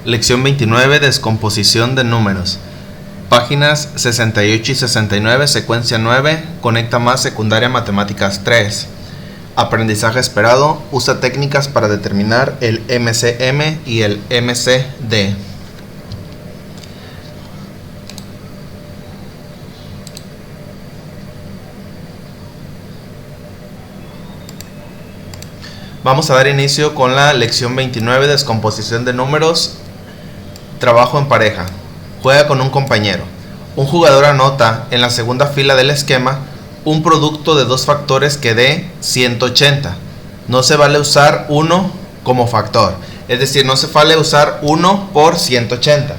Lección 29, descomposición de números. Páginas 68 y 69, secuencia 9, conecta más secundaria matemáticas 3. Aprendizaje esperado, usa técnicas para determinar el MCM y el MCD. Vamos a dar inicio con la lección 29, descomposición de números, trabajo en pareja. Juega con un compañero. Un jugador anota en la segunda fila del esquema un producto de dos factores que dé 180. No se vale usar 1 como factor, es decir, no se vale usar 1 por 180.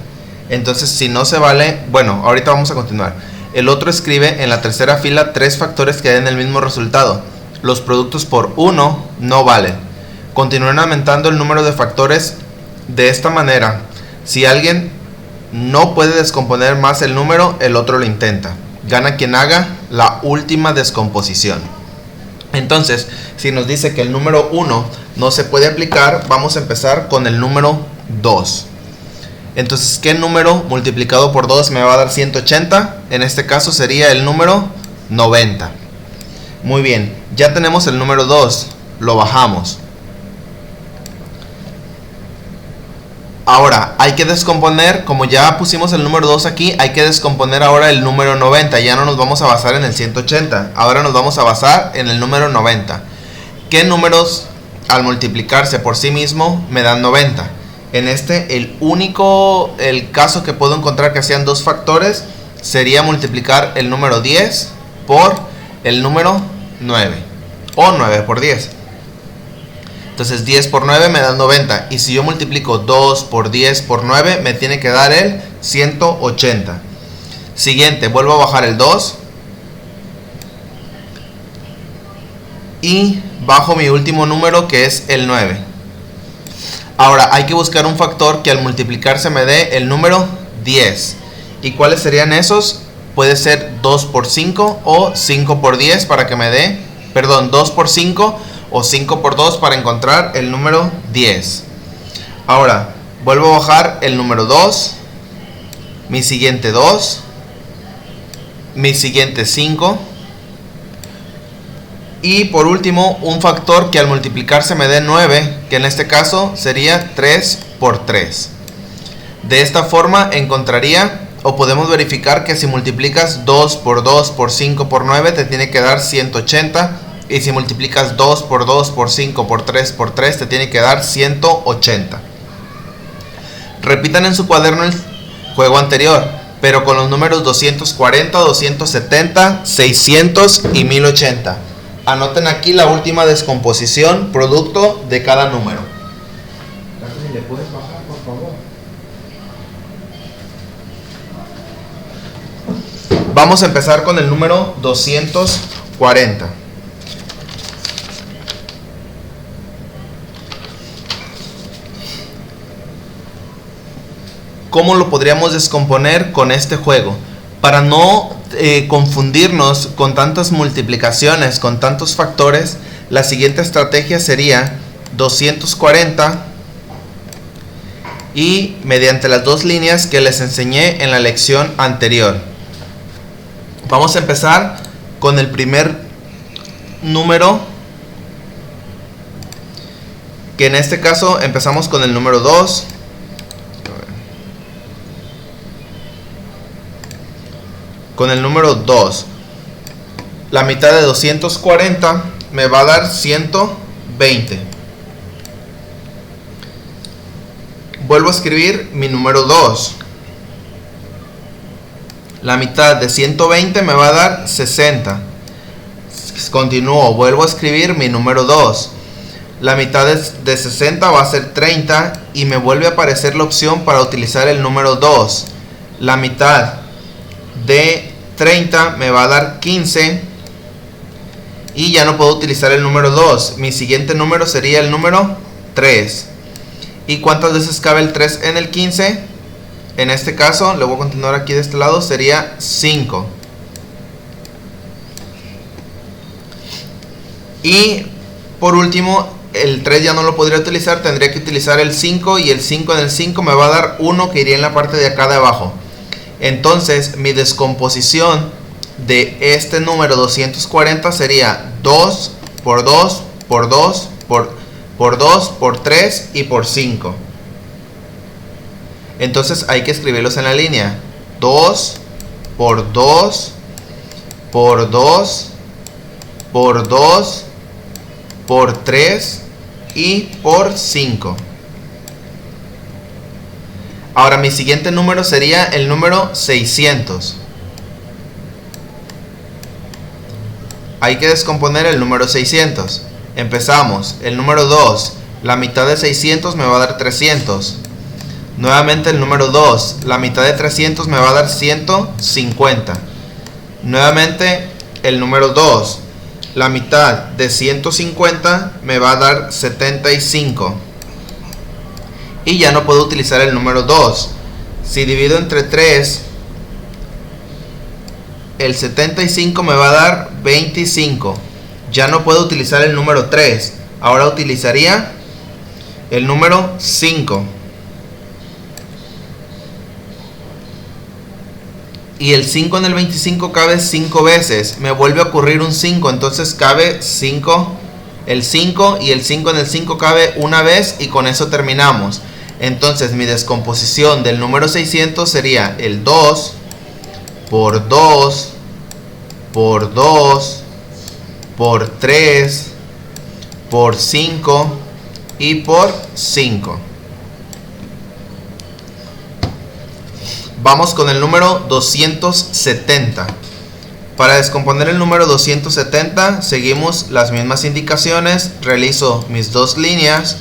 Entonces, si no se vale, bueno, ahorita vamos a continuar. El otro escribe en la tercera fila tres factores que den el mismo resultado. Los productos por 1 no valen. Continúen aumentando el número de factores de esta manera. Si alguien no puede descomponer más el número, el otro lo intenta. Gana quien haga la última descomposición. Entonces, si nos dice que el número 1 no se puede aplicar, vamos a empezar con el número 2. Entonces, ¿qué número multiplicado por 2 me va a dar 180? En este caso sería el número 90. Muy bien, ya tenemos el número 2, lo bajamos. Ahora, hay que descomponer, como ya pusimos el número 2 aquí, hay que descomponer ahora el número 90. Ya no nos vamos a basar en el 180, ahora nos vamos a basar en el número 90. ¿Qué números al multiplicarse por sí mismo me dan 90? En este, el caso que puedo encontrar que hacían dos factores sería multiplicar el número 10 por el número 9, o 9 por 10. Entonces 10 por 9 me da 90, y si yo multiplico 2 por 10 por 9 me tiene que dar el 180. Siguiente, vuelvo a bajar el 2 y bajo mi último número, que es el 9. Ahora hay que buscar un factor que al multiplicarse me dé el número 10. ¿Y cuáles serían esos? Puede ser 2 por 5 o 5 por 10 para que me dé, 2 por 5 o 5 por 2 para encontrar el número 10. Ahora, vuelvo a bajar el número 2, mi siguiente 2, mi siguiente 5, y por último un factor que al multiplicarse me dé 9, que en este caso sería 3 por 3. De esta forma encontraría, o podemos verificar que si multiplicas 2 por 2 por 5 por 9 te tiene que dar 180. Y si multiplicas 2 por 2 por 5 por 3 por 3 te tiene que dar 180. Repitan en su cuaderno el juego anterior, pero con los números 240, 270, 600 y 1080. Anoten aquí la última descomposición, producto de cada número. ¿Le puedes bajar, por favor? Vamos a empezar con el número 240. ¿Cómo lo podríamos descomponer con este juego? Para no confundirnos con tantas multiplicaciones, con tantos factores, la siguiente estrategia sería 240 y mediante las dos líneas que les enseñé en la lección anterior. Vamos a empezar con el primer número, que en este caso empezamos con el número 2. Con el número 2, la mitad de 240 me va a dar 120. Vuelvo a escribir mi número 2. La mitad de 120 me va a dar 60. Continúo, vuelvo a escribir mi número 2. La mitad de 60 va a ser 30 y me vuelve a aparecer la opción para utilizar el número 2. La mitad de 30 me va a dar 15 y ya no puedo utilizar el número 2. Mi siguiente número sería el número 3. ¿Y cuántas veces cabe el 3 en el 15? En este caso, le voy a continuar aquí de este lado, sería 5. Y por último, el 3 ya no lo podría utilizar, tendría que utilizar el 5 y el 5 en el 5 me va a dar 1 que iría en la parte de acá de abajo. Entonces mi descomposición de este número 240 sería 2 por 2 por 2 por 2 por 3 y por 5. Entonces hay que escribirlos en la línea. 2 por 2 por 2 por 2 por 3 y por 5. Ahora mi siguiente número sería el número 600. Hay que descomponer el número 600. Empezamos. El número 2, la mitad de 600 me va a dar 300. Nuevamente el número 2, la mitad de 300 me va a dar 150. Nuevamente el número 2, la mitad de 150 me va a dar 75. Y ya no puedo utilizar el número 2. Si divido entre 3, el 75 me va a dar 25. Ya no puedo utilizar el número 3. Ahora utilizaría el número 5. Y el 5 en el 25 cabe 5 veces. Me vuelve a ocurrir un 5, entonces cabe 5. El 5 y el 5 en el 5 cabe una vez y con eso terminamos. Entonces mi descomposición del número 600 sería el 2 por 2 por 2 por 3 por 5 y por 5. Vamos con el número 270. Para descomponer el número 270 seguimos las mismas indicaciones. Realizo mis dos líneas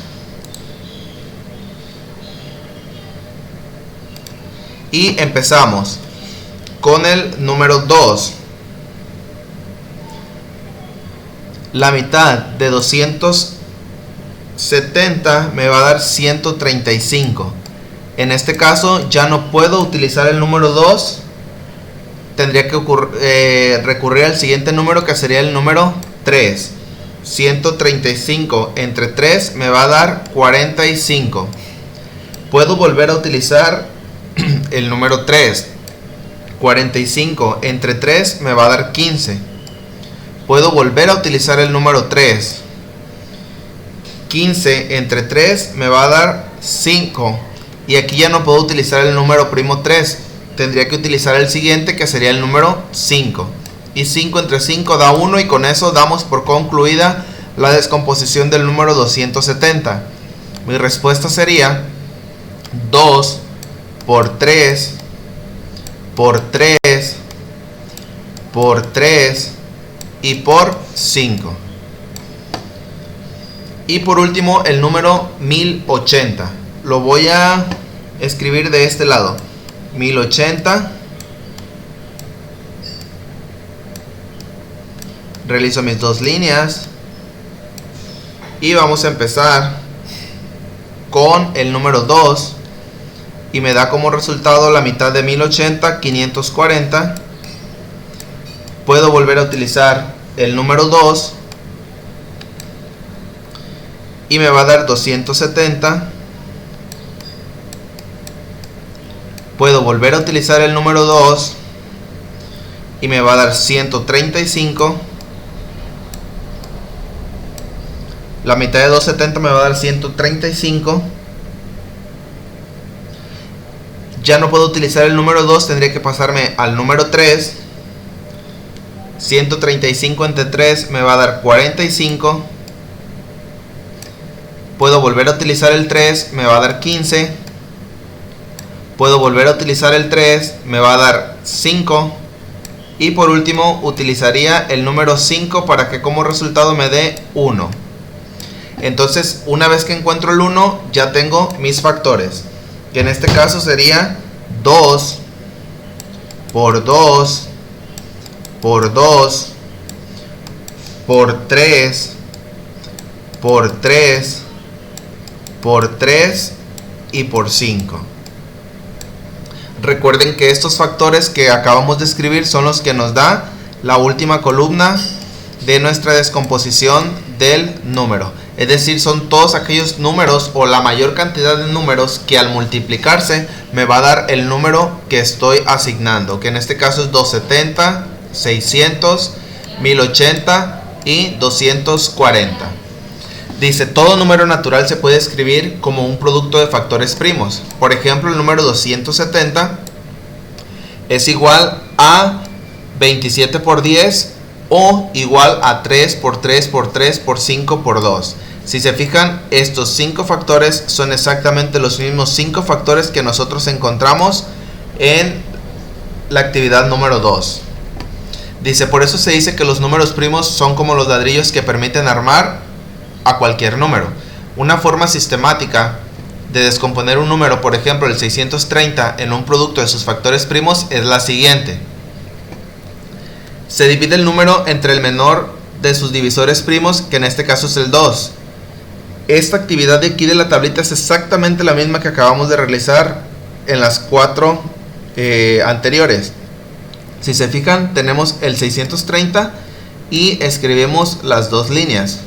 y empezamos con el número 2. La mitad de 270 me va a dar 135. En este caso ya no puedo utilizar el número 2. Tendría que recurrir al siguiente número, que sería el número 3. 135 entre 3 me va a dar 45. Puedo volver a utilizar el número 3. 45 entre 3 me va a dar 15. Puedo volver a utilizar el número 3. 15 entre 3 me va a dar 5. Y aquí ya no puedo utilizar el número primo 3. Tendría que utilizar el siguiente, que sería el número 5. Y 5 entre 5 da 1 y con eso damos por concluida la descomposición del número 270. Mi respuesta sería 2 por 3 por 3 por 3 y por 5. Y por último el número 1080. Lo voy a escribir de este lado. 1080. Realizo mis dos líneas. Y vamos a empezar con el número 2. Y me da como resultado la mitad de 1080, 540. Puedo volver a utilizar el número 2. Y me va a dar 270. Puedo volver a utilizar el número 2 y me va a dar 135. La mitad de 270 me va a dar 135. Ya no puedo utilizar el número 2, tendría que pasarme al número 3. 135 entre 3 me va a dar 45. Puedo volver a utilizar el 3, me va a dar 15. Puedo volver a utilizar el 3, me va a dar 5. Y por último utilizaría el número 5 para que como resultado me dé 1. Entonces una vez que encuentro el 1 ya tengo mis factores, que en este caso sería 2 por 2 por 2 por 3 por 3 por 3 y por 5. Recuerden que estos factores que acabamos de escribir son los que nos da la última columna de nuestra descomposición del número. Es decir, son todos aquellos números o la mayor cantidad de números que al multiplicarse me va a dar el número que estoy asignando, que en este caso es 270, 600, 1080 y 240. Dice, todo número natural se puede escribir como un producto de factores primos. Por ejemplo, el número 270 es igual a 27 por 10 o igual a 3 por 3 por 3 por 5 por 2. Si se fijan, estos 5 factores son exactamente los mismos 5 factores que nosotros encontramos en la actividad número 2. Dice, por eso se dice que los números primos son como los ladrillos que permiten armar a cualquier número. Una forma sistemática de descomponer un número, por ejemplo el 630, en un producto de sus factores primos es la siguiente. Se divide el número entre el menor de sus divisores primos, que en este caso es el 2. Esta actividad de aquí de la tablita es exactamente la misma que acabamos de realizar en las 4 anteriores. Si se fijan, tenemos el 630 y escribimos las dos líneas.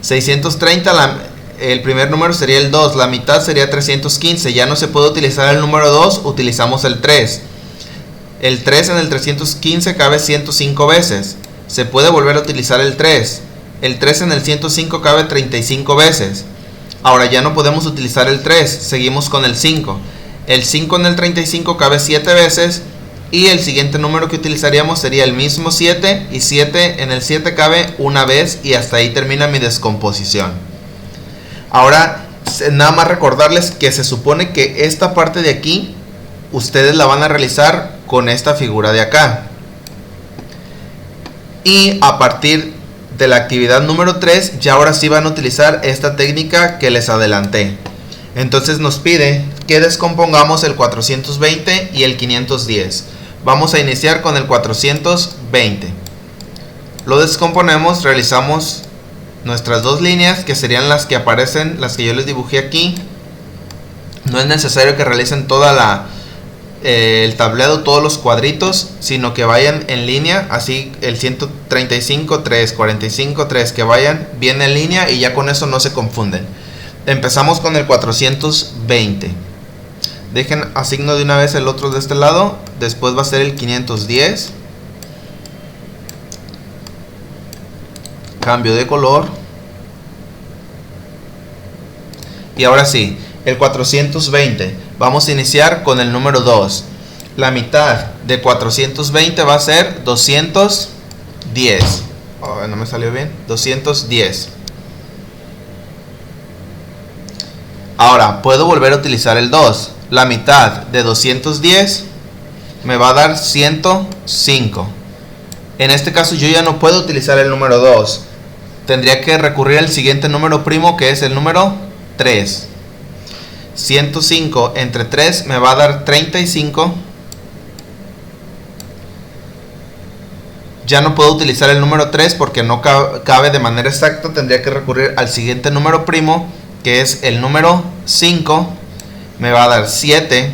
630, el primer número sería el 2, la mitad sería 315. Ya no se puede utilizar el número 2, utilizamos el 3. El 3 en el 315 cabe 105 veces. Se puede volver a utilizar el 3. El 3 en el 105 cabe 35 veces. Ahora ya no podemos utilizar el 3, seguimos con el 5. El 5 en el 35 cabe 7 veces. Y el siguiente número que utilizaríamos sería el mismo 7. Y 7 en el 7 cabe una vez. Y hasta ahí termina mi descomposición. Ahora nada más recordarles que se supone que esta parte de aquí ustedes la van a realizar con esta figura de acá. Y a partir de la actividad número 3 ya ahora sí van a utilizar esta técnica que les adelanté. Entonces nos pide que descompongamos el 420 y el 510. Vamos a iniciar con el 420. Lo descomponemos, realizamos nuestras dos líneas, que serían las que aparecen, las que yo les dibujé aquí. No es necesario que realicen toda el tablero, todos los cuadritos, sino que vayan en línea, así el 135, 3, 45, 3, que vayan bien en línea y ya con eso no se confunden. Empezamos con el 420. Dejen asigno de una vez el otro de este lado. Después va a ser el 510. Cambio de color. Y ahora sí, el 420. Vamos a iniciar con el número 2. La mitad de 420 va a ser 210. Oh, no me salió bien. 210. Ahora, puedo volver a utilizar el 2. La mitad de 210 me va a dar 105. En este caso yo ya no puedo utilizar el número 2. Tendría que recurrir al siguiente número primo, que es el número 3. 105 entre 3 me va a dar 35. Ya no puedo utilizar el número 3 porque no cabe de manera exacta. Tendría que recurrir al siguiente número primo, que es el número 5. Me va a dar 7.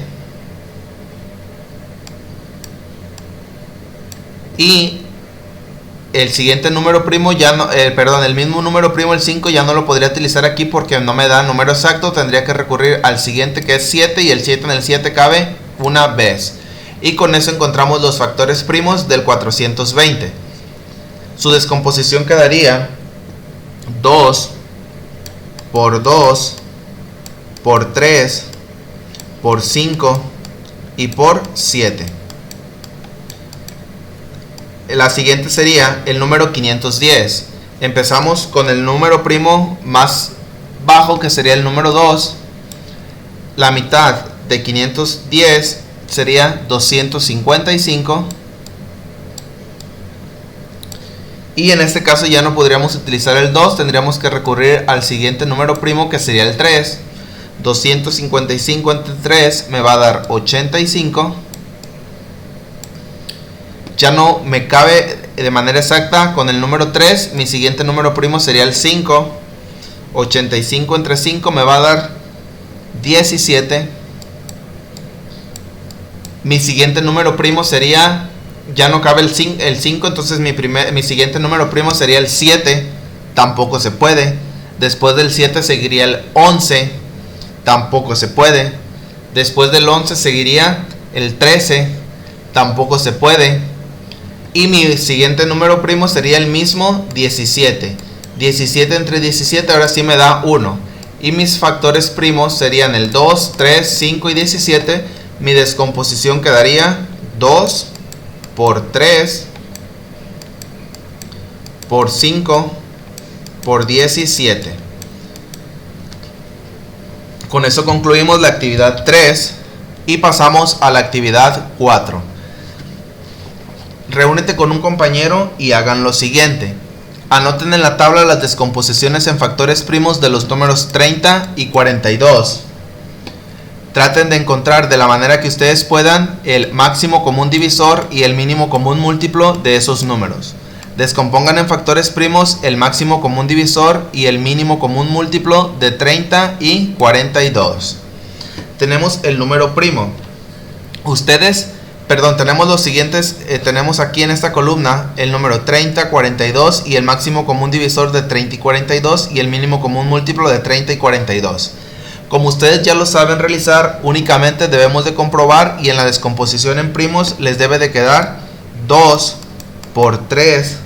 Y el siguiente número primo ya no, el mismo número primo, el 5, ya no lo podría utilizar aquí porque no me da número exacto. Tendría que recurrir al siguiente, que es 7, y el 7 en el 7 cabe una vez. Y con eso encontramos los factores primos del 420. Su descomposición quedaría 2 por 2 por 3 por 5 y por 7. La siguiente sería el número 510. Empezamos con el número primo más bajo, que sería el número 2. La mitad de 510 sería 255. Y en este caso ya no podríamos utilizar el 2, tendríamos que recurrir al siguiente número primo, que sería el 3. 255 entre 3 me va a dar 85. Ya no me cabe de manera exacta con el número 3. Mi siguiente número primo sería el 5. 85 entre 5 me va a dar 17. Mi siguiente número primo sería, ya no cabe el 5, entonces mi siguiente número primo sería el 7. Tampoco se puede. Después del 7 seguiría el 11, tampoco se puede. Después del 11 seguiría el 13, tampoco se puede. Y mi siguiente número primo sería el mismo 17. 17 entre 17 ahora sí me da 1. Y mis factores primos serían el 2, 3, 5 y 17. Mi descomposición quedaría 2 por 3 por 5 por 17. Con eso concluimos la actividad 3 y pasamos a la actividad 4. Reúnete con un compañero y hagan lo siguiente. Anoten en la tabla las descomposiciones en factores primos de los números 30 y 42. Traten de encontrar de la manera que ustedes puedan el máximo común divisor y el mínimo común múltiplo de esos números. Descompongan en factores primos el máximo común divisor y el mínimo común múltiplo de 30 y 42. Tenemos el número primo. Tenemos los siguientes, tenemos aquí en esta columna el número 30, 42 y el máximo común divisor de 30 y 42 y el mínimo común múltiplo de 30 y 42. Como ustedes ya lo saben realizar, únicamente debemos de comprobar y en la descomposición en primos les debe de quedar 2 por 3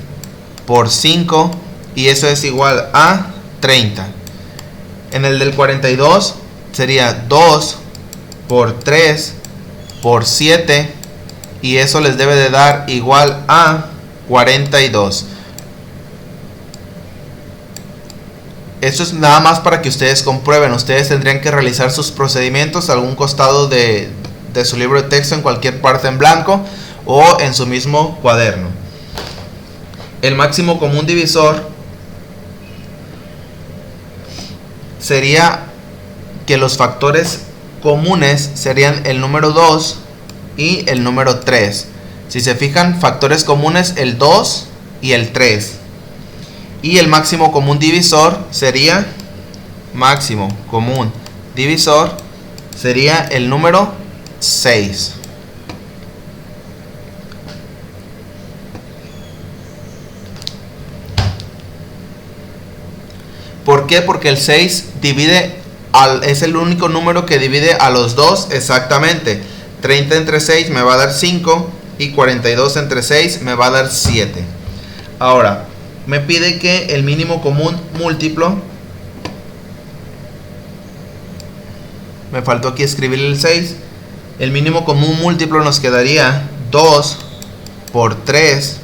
por 5 y eso es igual a 30. En el del 42 sería 2 por 3 por 7 y eso les debe de dar igual a 42. Esto es nada más para que ustedes comprueben. Ustedes tendrían que realizar sus procedimientos a algún costado de su libro de texto, en cualquier parte en blanco o en su mismo cuaderno. El máximo común divisor sería que los factores comunes serían el número 2 y el número 3. Si se fijan, factores comunes el 2 y el 3. Y el máximo común divisor sería el número 6. ¿Por qué? Porque el 6 es el único número que divide a los dos exactamente. 30 entre 6 me va a dar 5 y 42 entre 6 me va a dar 7. Ahora, me pide que el mínimo común múltiplo, me faltó aquí escribir el 6, el mínimo común múltiplo nos quedaría 2 por 3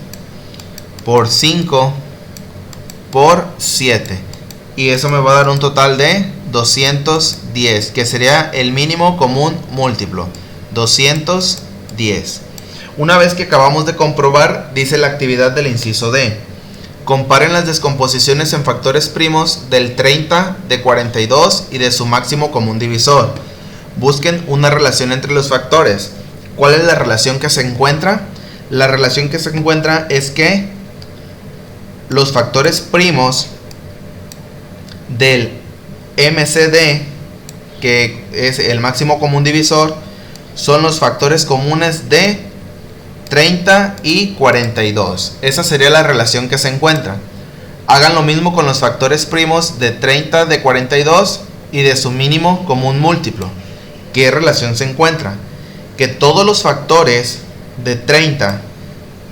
por 5 por 7. Y eso me va a dar un total de 210, que sería el mínimo común múltiplo. 210. Una vez que acabamos de comprobar, dice la actividad del inciso D. Comparen las descomposiciones en factores primos del 30, de 42 y de su máximo común divisor. Busquen una relación entre los factores. ¿Cuál es la relación que se encuentra? La relación que se encuentra es que los factores primos del MCD, que es el máximo común divisor, son los factores comunes de 30 y 42. Esa sería la relación que se encuentra. Hagan lo mismo con los factores primos de 30, de 42 y de su mínimo común múltiplo. ¿Qué relación se encuentra? Que todos los factores de 30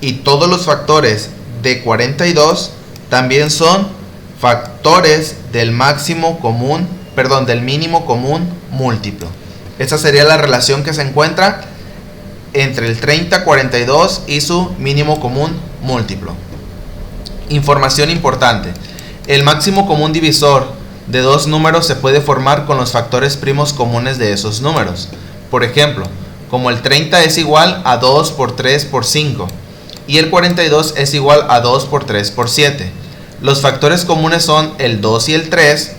y todos los factores de 42 también son factores del del mínimo común múltiplo. Esa sería la relación que se encuentra entre el 30, 42 y su mínimo común múltiplo. Información importante. El máximo común divisor de dos números se puede formar con los factores primos comunes de esos números. Por ejemplo, como el 30 es igual a 2 por 3 por 5 y el 42 es igual a 2 por 3 por 7. Los factores comunes son el 2 y el 3.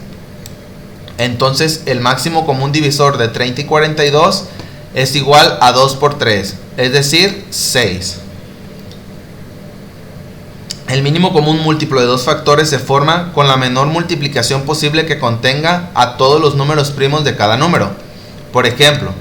Entonces el máximo común divisor de 30 y 42 es igual a 2 por 3, es decir, 6. El mínimo común múltiplo de dos factores se forma con la menor multiplicación posible que contenga a todos los números primos de cada número. Por ejemplo,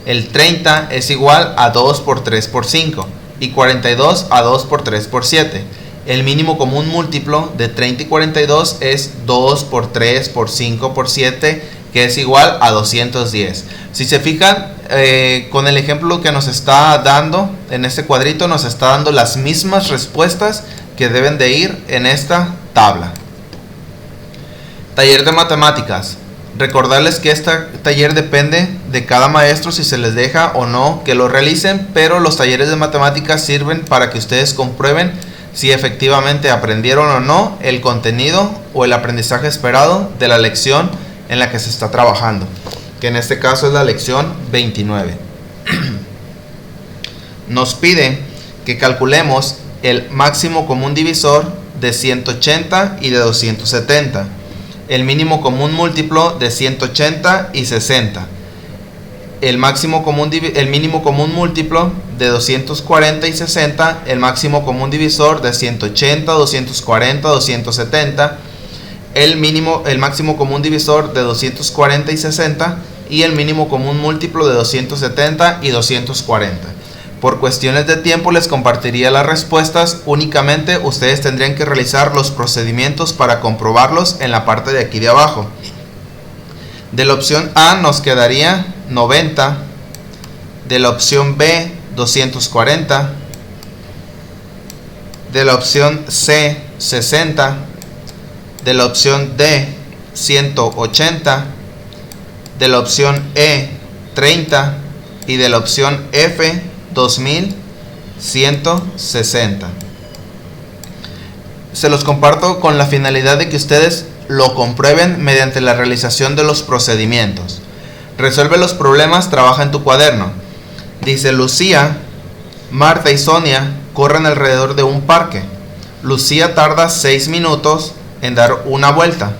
el 30 es igual a 2 por 3 por 5 y 42 a 2 por 3 por 7. El mínimo común múltiplo de 30 y 42 es 2 por 3 por 5 por 7, que es igual a 210. Si se fijan, con el ejemplo que nos está dando en este cuadrito, nos está dando las mismas respuestas que deben de ir en esta tabla. Taller de matemáticas. Recordarles que este taller depende de cada maestro si se les deja o no que lo realicen, pero los talleres de matemáticas sirven para que ustedes comprueben si efectivamente aprendieron o no el contenido o el aprendizaje esperado de la lección en la que se está trabajando, que en este caso es la lección 29. Nos pide que calculemos el máximo común divisor de 180 y de 270, el mínimo común múltiplo de 180 y 60, el mínimo común múltiplo de 240 y 60, el máximo común divisor de 180, 240, 270, el máximo común divisor de 240 y 60 y el mínimo común múltiplo de 270 y 240. Por cuestiones de tiempo les compartiría las respuestas, únicamente ustedes tendrían que realizar los procedimientos para comprobarlos en la parte de aquí de abajo. De la opción A nos quedaría 90, de la opción B 240, de la opción C 60, de la opción D 180, de la opción E 30 y de la opción F 2160. Se los comparto con la finalidad de que ustedes lo comprueben mediante la realización de los procedimientos. Resuelve los problemas, trabaja en tu cuaderno. Dice: Lucía, Marta y Sonia corren alrededor de un parque. Lucía tarda 6 minutos en dar una vuelta.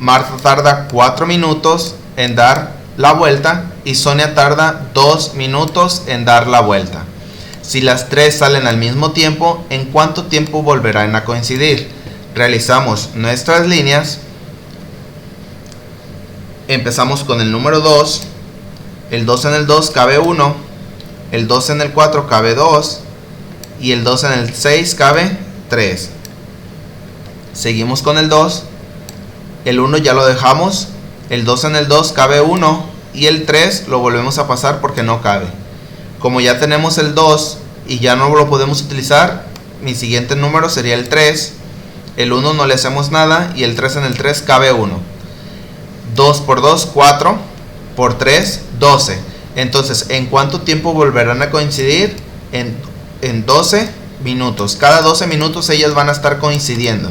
Marta tarda 4 minutos en dar la vuelta y Sonia tarda 2 minutos en dar la vuelta. Si las tres salen al mismo tiempo, ¿en cuánto tiempo volverán a coincidir? Realizamos nuestras líneas. Empezamos con el número 2. El 2 en el 2 cabe 1. El 2 en el 4 cabe 2. Y el 2 en el 6 cabe 3. Seguimos con el 2. El 1 ya lo dejamos. El 2 en el 2 cabe 1 y el 3 lo volvemos a pasar porque no cabe. Como ya tenemos el 2 y ya no lo podemos utilizar, mi siguiente número sería el 3. El 1 no le hacemos nada y el 3 en el 3 cabe 1. 2 por 2, 4. Por 3, 12. Entonces, ¿en cuánto tiempo volverán a coincidir? En 12 minutos. Cada 12 minutos ellas van a estar coincidiendo.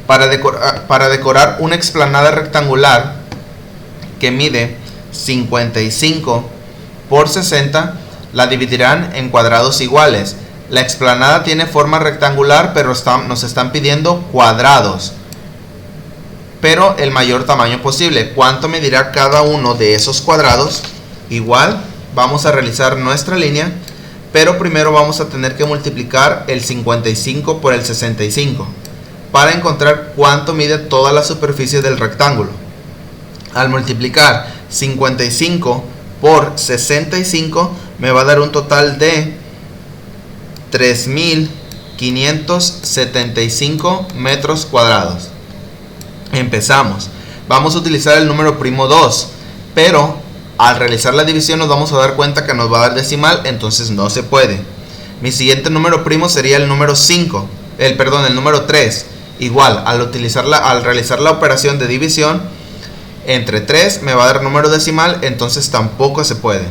Para decorar una explanada rectangular que mide 55 por 60, la dividirán en cuadrados iguales. La explanada tiene forma rectangular, pero nos están pidiendo cuadrados, pero el mayor tamaño posible. ¿Cuánto medirá cada uno de esos cuadrados? Igual, vamos a realizar nuestra línea, pero primero vamos a tener que multiplicar el 55 por el 65. Para encontrar cuánto mide toda la superficie del rectángulo. Al multiplicar 55 por 65 me va a dar un total de 3575 metros cuadrados. Empezamos. Vamos a utilizar el número primo 2, pero al realizar la división nos vamos a dar cuenta que nos va a dar decimal, entonces no se puede. Mi siguiente número primo sería el número 5, el número 3. Igual, al realizar la operación de división entre 3 me va a dar número decimal, entonces tampoco se puede.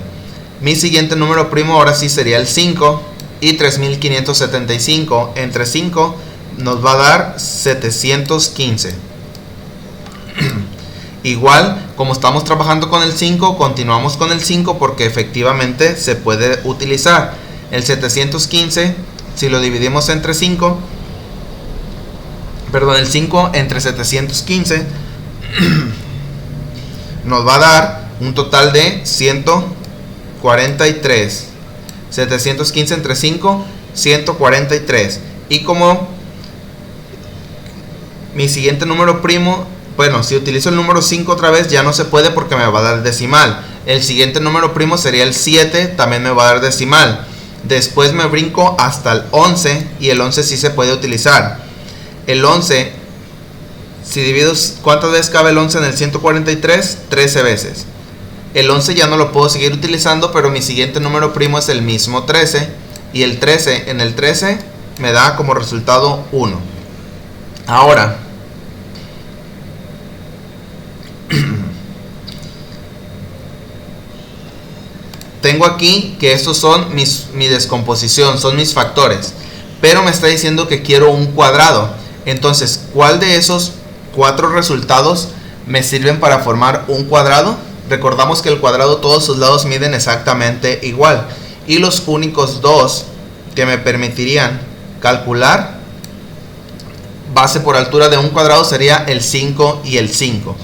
Mi siguiente número primo ahora sí sería el 5 y 3575 entre 5 nos va a dar 715. Igual, como estamos trabajando con el 5, continuamos con el 5 porque efectivamente se puede utilizar. El 715, si lo dividimos entre 5, el 5 entre 715 nos va a dar un total de 143. 715 entre 5, 143. Y como mi siguiente número primo, si utilizo el número 5 otra vez ya no se puede porque me va a dar decimal. El siguiente número primo sería el 7, también me va a dar decimal. Después me brinco hasta el 11 y el 11 sí se puede utilizar. El 11, si divido, ¿cuántas veces cabe el 11 en el 143? 13 veces. El 11 ya no lo puedo seguir utilizando, pero mi siguiente número primo es el mismo 13. Y el 13 en el 13 me da como resultado 1. Ahora, tengo aquí que estos son mi descomposición, son mis factores. Pero me está diciendo que quiero un cuadrado. Entonces, ¿cuál de esos 4 resultados me sirven para formar un cuadrado? Recordamos que el cuadrado todos sus lados miden exactamente igual. Y los únicos 2 que me permitirían calcular base por altura de un cuadrado sería el 5 y el 5.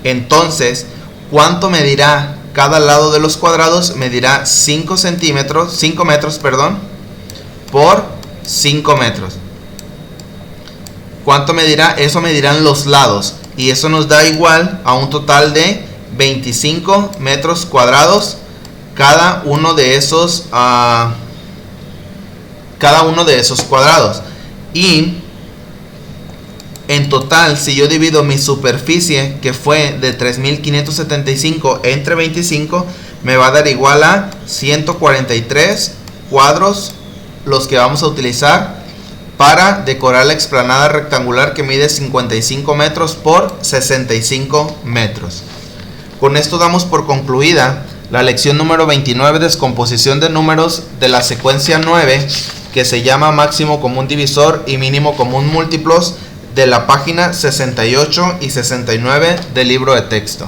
Entonces, ¿cuánto medirá cada lado de los cuadrados? Medirá 5 metros, por 5 metros. ¿Cuánto medirá? Eso medirán los lados. Y eso nos da igual a un total de 25 metros cuadrados cada uno de esos cuadrados. Y en total, si yo divido mi superficie, que fue de 3575 entre 25, me va a dar igual a 143 cuadros los que vamos a utilizar para decorar la explanada rectangular que mide 55 metros por 65 metros. Con esto damos por concluida la lección número 29, descomposición de números de la secuencia 9, que se llama máximo común divisor y mínimo común múltiplos, de la página 68 y 69 del libro de texto.